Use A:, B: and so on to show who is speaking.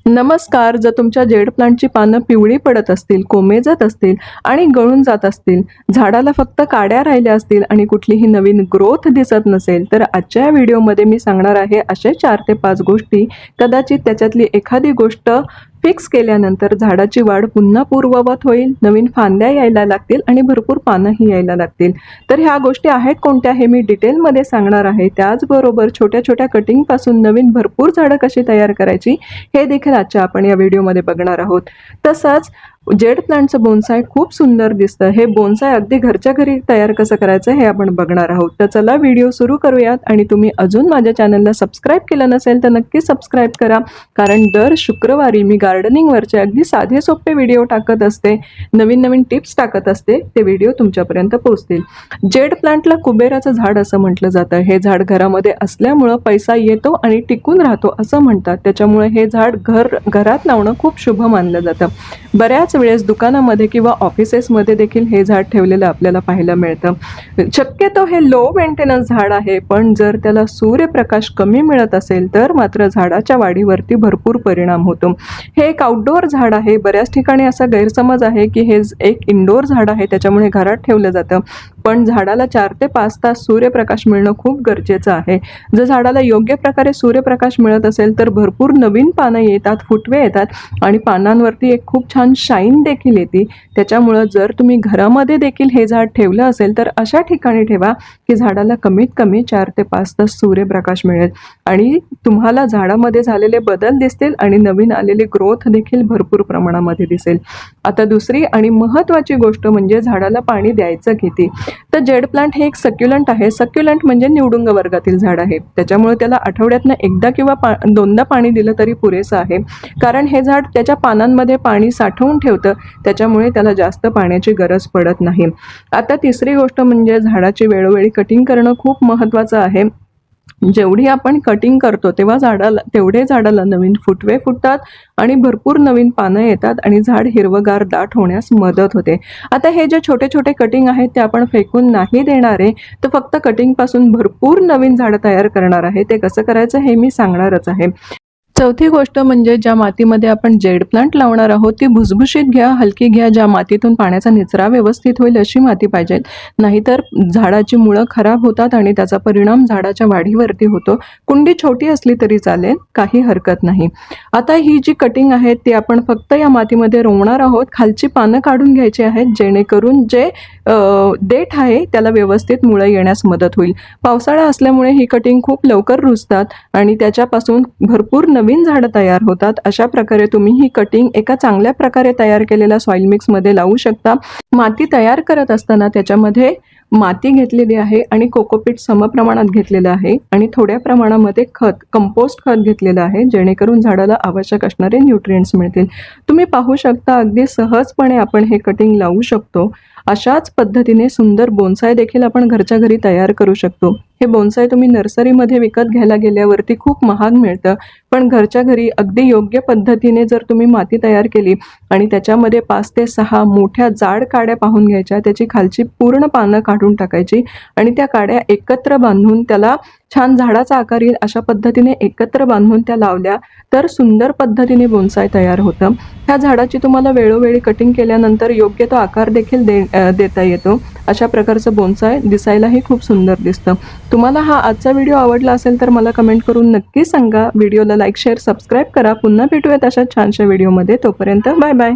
A: नमस्कार. जर तुमच्या जेड प्लांटची पानं पिवळी पडत असतील, कोमेजत असतील आणि गळून जात असतील, झाडाला फक्त काड्या राहिल्या असतील आणि कुठलीही नवीन ग्रोथ दिसत नसेल, तर आजच्या या व्हिडिओमध्ये मी सांगणार आहे असे 4 ते 5 गोष्टी. कदाचित त्याच्यातली एखादी गोष्ट फिक्स केल्यानंतर झाडाची वाढ पुन्हा पूर्ववत होईल, नवीन फांद्या यायला लागतील आणि भरपूर पानंही यायला लागतील. तर ह्या गोष्टी आहेत कोणत्या हे मी डिटेलमध्ये सांगणार आहे. त्याचबरोबर छोट्या छोट्या कटिंगपासून नवीन भरपूर झाडं कशी तयार करायची हे देखील आजच्या आपण या व्हिडिओमध्ये बघणार आहोत. तसंच जेड प्लांटचं बोन्साय खूप सुंदर दिसतं. हे बोन्साय अगदी घरच्या घरी तयार कसं करायचं हे आपण बघणार आहोत. तर चला व्हिडिओ सुरू करूयात. आणि तुम्ही अजून माझ्या चॅनलला सबस्क्राईब केलं नसेल तर नक्की सबस्क्राईब करा, कारण दर शुक्रवारी मी गार्डनिंगवरचे अगदी साधे सोपे व्हिडिओ टाकत असते, नवीन नवीन टिप्स टाकत असते. ते व्हिडिओ तुमच्यापर्यंत पोहोचतील. जेड प्लांटला कुबेराचं झाड असं म्हटलं जातं. हे झाड घरामध्ये असल्यामुळं पैसा येतो आणि टिकून राहतो असं म्हणतात. त्याच्यामुळे हे झाड घरात लावणं खूप शुभ मानलं जातं. बऱ्याच वेळेस दुकानामध्ये किंवा ऑफिसेसमध्ये देखील हे झाड ठेवलेलं आपल्याला पाहायला मिळतं. शक्यतो हे लो मेंटेनन्स झाड आहे, पण जर त्याला सूर्यप्रकाश कमी मिळत असेल तर मात्र झाडाच्या वाढीवरती भरपूर परिणाम होतो. हे एक आउटडोअर झाड आहे. बऱ्याच ठिकाणी असा गैरसमज आहे की हे एक इनडोअर झाड आहे, त्याच्यामुळे घरात ठेवलं जातं. पण झाडाला 4 ते 5 तास सूर्यप्रकाश मिळणं खूप गरजेचं आहे. जर झाडाला योग्य प्रकारे सूर्यप्रकाश मिळत असेल तर भरपूर नवीन पानं येतात, फुटवे येतात आणि पानांवरती एक खूप छान शाईन देखील येते. त्याच्यामुळं जर तुम्ही घरामध्ये देखील हे झाड ठेवलं असेल तर अशा ठिकाणी ठेवा की झाडाला कमीत कमी 4 ते 5 तास सूर्यप्रकाश मिळेल आणि तुम्हाला झाडामध्ये झालेले बदल दिसतील आणि नवीन आलेली ग्रोथ देखील भरपूर प्रमाणामध्ये दिसेल. आता दुसरी आणि महत्त्वाची गोष्ट म्हणजे झाडाला पाणी द्यायचं किती. तर जेड प्लांट हे एक सक्युलंट आहे. सक्युलंट म्हणजे निवडुंग वर्गातील झाड आहे. त्याच्यामुळे त्याला आठवड्यातनं एकदा किंवा दोनदा पाणी दिलं तरी पुरेसं आहे, कारण हे झाड त्याच्या पानांमध्ये पाणी साठवून ठेवतं. त्याच्यामुळे त्याला जास्त पाण्याची गरज पडत नाही. आता तिसरी गोष्ट म्हणजे झाडाची वेळोवेळी कटिंग करणं खूप महत्त्वाचं आहे. जेवढी आपण कटिंग करतो तेवढे झाडाला नवीन फुटवे फुटतात आणि भरपूर नवीन पानं येतात आणि झाड हिरवगार दाट होण्यास मदत होते. आता हे जे छोटे छोटे कटिंग आहेत ते आपण फेकून नाही देणार आहे, तर फक्त कटिंगपासून भरपूर नवीन झाडं तयार करणार आहे. ते कसं करायचं हे मी सांगणारच आहे. चौथी गोष्ट म्हणजे ज्या मातीमध्ये आपण जेड प्लांट लावणार आहोत ती भुसभुशीत घ्या, हलकी घ्या, ज्या मातीतून पाण्याचा निचरा व्यवस्थित होईल अशी माती पाहिजे. नाहीतर झाडाची मुळं खराब होतात आणि त्याचा परिणाम झाडाच्या वाढीवरती होतो. कुंडी छोटी असली तरी चालेल, काही हरकत नाही. आता ही जी कटिंग आहे ती आपण फक्त या मातीमध्ये रोवणार आहोत. खालची पानं काढून घ्यायची आहेत, जेणेकरून जे देठ आहे त्याला व्यवस्थित मुळं येण्यास मदत होईल. पावसाळा असल्यामुळे ही कटिंग खूप लवकर रुजतात आणि त्याच्यापासून भरपूर नवीन झाडं तयार होतात. अशा प्रकारे तुम्ही ही कटिंग एका चांगल्या प्रकारे तयार केलेल्या सॉइल मिक्समध्ये लावू शकता. माती तयार करत असताना त्याच्यामध्ये माती घेतलेली आहे आणि कोकोपीट समप्रमाणात घेतलेलं आहे आणि थोड्या प्रमाणामध्ये कंपोस्ट खत घेतलेलं आहे, जेणेकरून झाडाला आवश्यक असणारे न्यूट्रिएंट्स मिळतील. तुम्ही पाहू शकता अगदी सहजपणे आपण हे कटिंग लावू शकतो. अशाच पद्धतीने सुंदर बोन्साय देखील आपण घरच्या घरी तयार करू शकतो. हे बोन्साय तुम्ही नर्सरीमध्ये विकत घ्यायला गेल्यावरती खूप महाग मिळतं, पण घरच्या घरी अगदी योग्य पद्धतीने जर तुम्ही माती तयार केली आणि त्याच्यामध्ये 5 ते 6 मोठ्या जाड काड्या पाहून घ्यायच्या, त्याची खालची पूर्ण पानं काढून टाकायची आणि त्या काड्या एकत्र बांधून त्याला छान झाडाचा आकार येईल अशा पद्धतीने एकत्र बांधून त्या लावल्या तर सुंदर पद्धतीने बोन्साय तयार होतं. ह्या झाडाची तुम्हाला वेळोवेळी कटिंग केल्यानंतर योग्य तो आकार देखील देता येतो. अशा प्रकारचं बोन्साय दिसायलाही खूप सुंदर दिसतं. तुम्हाला हा आजचा व्हिडिओ आवडला असेल तर मला कमेंट करून नक्की सांगा. व्हिडिओला लाईक, शेअर, सबस्क्राईब करा. पुन्हा भेटूयात अशा छानशा व्हिडिओमध्ये. तोपर्यंत बाय बाय.